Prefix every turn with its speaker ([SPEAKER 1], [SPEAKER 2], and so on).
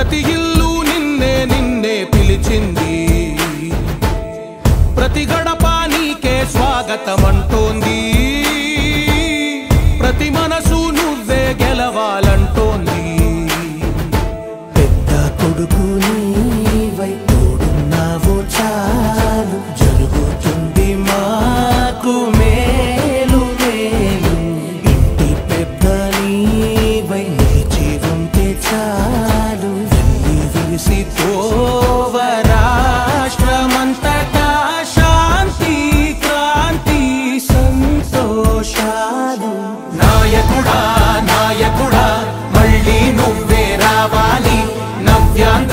[SPEAKER 1] ప్రతి ఇల్లు నిన్నే నిన్నే పిలిచింది, ప్రతి గడప నీకే స్వాగతమంటోంది, ప్రతి మనసు నువ్వే గెలవాలంటోంది.
[SPEAKER 2] పెద్ద కొడుకు నీవై తోడున్నావు చాలు, జరుగుతుంది మాకు మేలు మేలు. ఇంటి పెద్ద నీవై నిలిచి ఉంటే చాలు, వెళ్ళి విరిసి పోవ రాష్ట్రమంతటా శాంతి క్రాంతి సంతోషాలు. నాయకుడా నాయకుడా మళ్ళీ నువ్వే రావాలి, నవ్యాంధ్ర